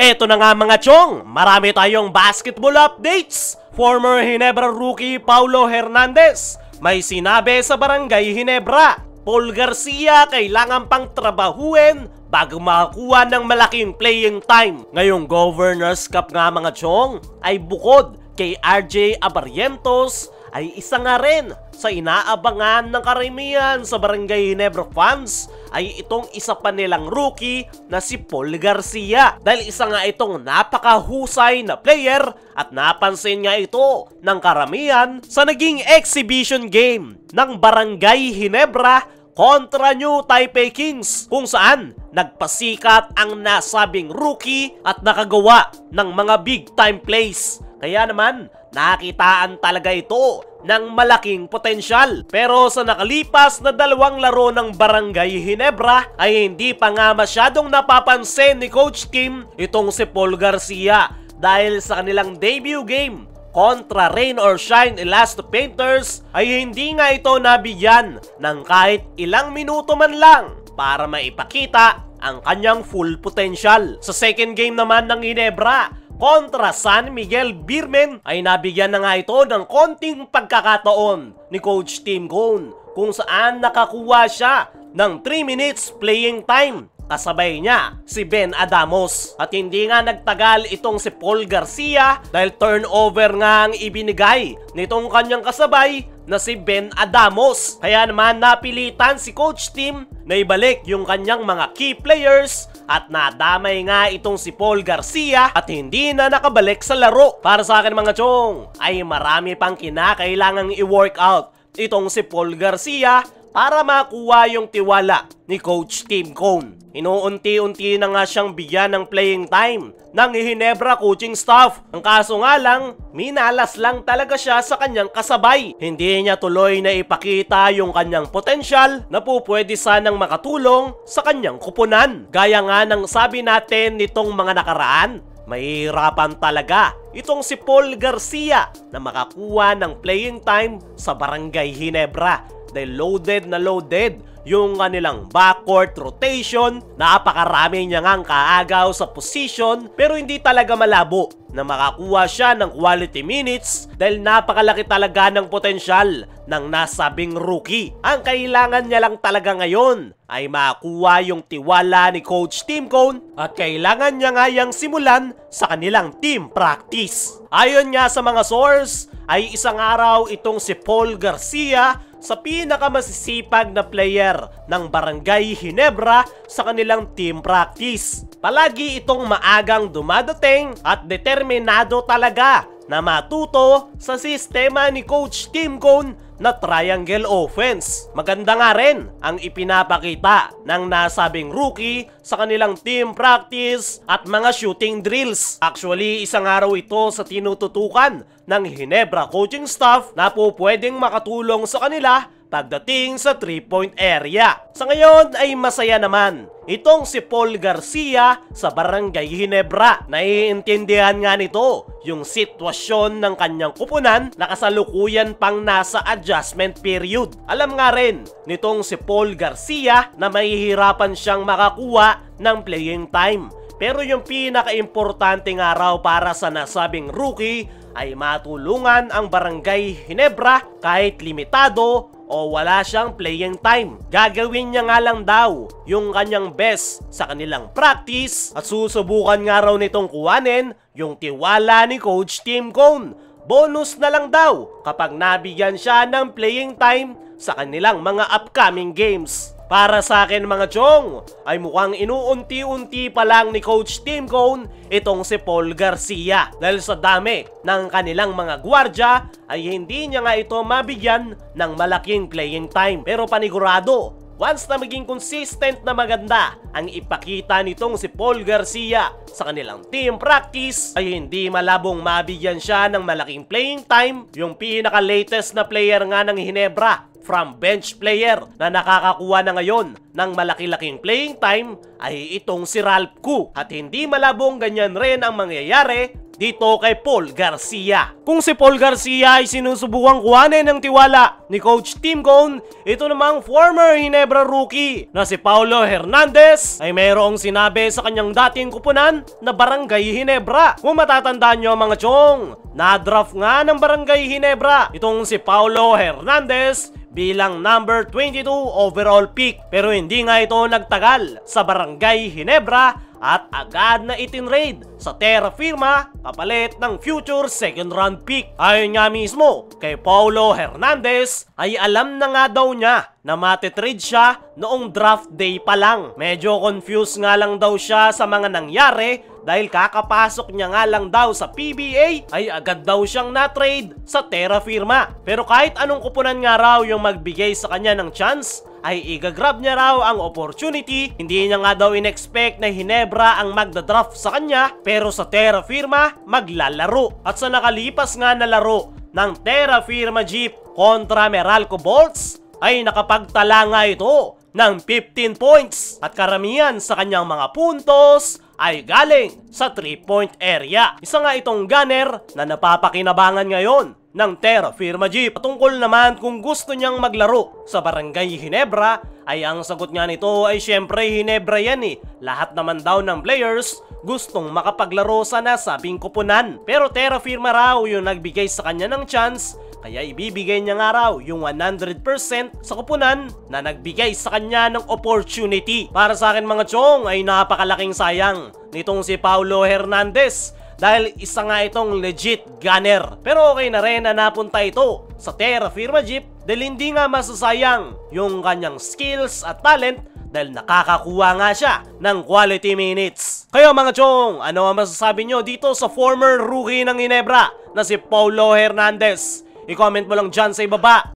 Eto na nga mga chong, marami tayong basketball updates. Former Ginebra rookie Paulo Hernandez may sinabi sa Barangay Ginebra, Paul Garcia kailangan pang trabahuin bago makakuha ng malaking playing time. Ngayong Governors Cup nga mga chong ay bukod kay RJ Abarrientos ay isa nga rin sa inaabangan ng karamihan sa Barangay Ginebra fans ay itong isa pa nilang rookie na si Paul Garcia. Dahil isa nga itong napakahusay na player at napansin nga ito ng karamihan sa naging exhibition game ng Barangay Ginebra kontra New Taipei Kings, kung saan nagpasikat ang nasabing rookie at nakagawa ng mga big time plays. Kaya naman, nakitaan talaga ito ng malaking potensyal. Pero sa nakalipas na dalawang laro ng Barangay Ginebra ay hindi pa nga masyadong napapansin ni Coach Kim itong si Paul Garcia dahil sa kanilang debut game kontra Rain or Shine Elasto Painters ay hindi nga ito nabigyan ng kahit ilang minuto man lang para maipakita ang kanyang full potential. Sa second game naman ng Ginebra kontra San Miguel Beermen ay nabigyan na nga ito ng konting pagkakataon ni Coach Tim Cone kung saan nakakuha siya ng 3 minutes playing time. Kasabay niya si Ben Adamos. At hindi nga nagtagal itong si Paul Garcia dahil turnover nga ang ibinigay nitong kanyang kasabay na si Ben Adamos. Kaya naman napilitan si Coach Tim na ibalik yung kanyang mga key players at nadamay nga itong si Paul Garcia at hindi na nakabalik sa laro. Para sa akin mga chong ay marami pang kinakailangang i-workout itong si Paul Garcia para makuha yung tiwala ni Coach Tim Cone. Inuunti-unti na nga siyang bigyan ng playing time ng Ginebra coaching staff. Ang kaso nga lang, minalas lang talaga siya sa kanyang kasabay. Hindi niya tuloy na ipakita yung kanyang potensyal na pupwede sanang makatulong sa kanyang kupunan. Gaya nga ng sabi natin nitong mga nakaraan, mahihirapan talaga itong si Paul Garcia na makakuha ng playing time sa Barangay Ginebra dahil loaded na loaded yung kanilang backcourt rotation. Napakarami niya ngang kaagaw sa position pero hindi talaga malabo na makakuha siya ng quality minutes dahil napakalaki talaga ng potensyal ng nasabing rookie. Ang kailangan niya lang talaga ngayon ay makuha yung tiwala ni Coach Tim Cone at kailangan niya nga yang simulan sa kanilang team practice. Ayon nga sa mga source ay isang araw itong si Paul Garcia sa pinakamasisipag na player ng Barangay Ginebra sa kanilang team practice. Palagi itong maagang dumadating at determinado talaga na matuto sa sistema ni Coach Tim Cone na triangle offense. Maganda nga rin ang ipinapakita ng nasabing rookie sa kanilang team practice at mga shooting drills. Actually, isang araw ito sa tinututukan ng Ginebra coaching staff na po pwedeng makatulong sa kanila pagdating sa 3-point area. Sa ngayon ay masaya naman itong si Paul Garcia sa Barangay Ginebra. Naiintindihan nga nito yung sitwasyon ng kanyang kupunan na kasalukuyan pang nasa adjustment period. Alam nga rin nitong si Paul Garcia na mahihirapan siyang makakuha ng playing time. Pero yung pinaka-importanteng araw para sa nasabing rookie ay matulungan ang Barangay Ginebra kahit limitado o wala siyang playing time. Gagawin niya nga lang daw yung kanyang best sa kanilang practice at susubukan nga raw nitong kuhanin yung tiwala ni Coach Tim Cone. Bonus na lang daw kapag nabigyan siya ng playing time sa kanilang mga upcoming games. Para sa akin mga chong, ay mukhang inuunti-unti pa lang ni Coach Tim Cone itong si Paul Garcia. Dahil sa dami ng kanilang mga gwardya ay hindi niya nga ito mabigyan ng malaking playing time. Pero panigurado, once na maging consistent na maganda ang ipakita nitong si Paul Garcia sa kanilang team practice ay hindi malabong mabigyan siya ng malaking playing time. Yung pinaka-latest na player nga ng Ginebra from bench player na nakakakuha na ngayon ng malaki-laking playing time ay itong si Ralph Koo. At hindi malabong ganyan rin ang mangyayari dito kay Paul Garcia. Kung si Paul Garcia ay sinusubukang kuhanin ng tiwala ni Coach Tim Cone, ito namang former Ginebra rookie na si Paulo Hernandez ay mayroong sinabi sa kanyang dating kupunan na Barangay Ginebra. Kung matatandaan nyo mga chong, na-draft nga ng Barangay Ginebra itong si Paulo Hernandez bilang number 22 overall pick. Pero hindi nga ito nagtagal sa Barangay Ginebra at agad na itinrade sa Terra Firma kapalit ng future second round pick. Ayon nga mismo kay Paulo Hernandez ay alam na nga daw niya na matitrade siya noong draft day pa lang. Medyo confused nga lang daw siya sa mga nangyari dahil kakapasok niya nga lang daw sa PBA ay agad daw siyang na-trade sa Terra Firma. Pero kahit anong kupunan nga raw yung magbigay sa kanya ng chance, ay igagrab niya raw ang opportunity. Hindi niya nga daw in-expect na Ginebra ang magda-draft sa kanya, pero sa Terra Firma maglalaro. At sa nakalipas nga na laro ng Terra Firma Jeep kontra Meralco Bolts ay nakapagtala nga ito ng 15 points at karamihan sa kanyang mga puntos ay galing sa 3-point area. Isa nga itong gunner na napapakinabangan ngayon ng Terra Firma Jeep. Tungkol naman kung gusto niyang maglaro sa Barangay Ginebra, ay ang sagot nga nito ay syempre Ginebra yan eh. Lahat naman daw ng players gustong makapaglaro sa nasabing kupunan. Pero Terra Firma raw yung nagbigay sa kanya ng chance, kaya ibibigay niya nga raw yung 100% sa kupunan na nagbigay sa kanya ng opportunity. Para sa akin mga chong ay napakalaking sayang nitong si Paulo Hernandez dahil isa nga itong legit gunner. Pero okay na rin na napunta ito sa Terra Firma Jeep dahil hindi nga masasayang yung kanyang skills at talent dahil nakakakuha nga siya ng quality minutes. Kaya mga chong, ano ang masasabi nyo dito sa former rookie ng Ginebra na si Paulo Hernandez? I-comment mo lang dyan sa ibaba.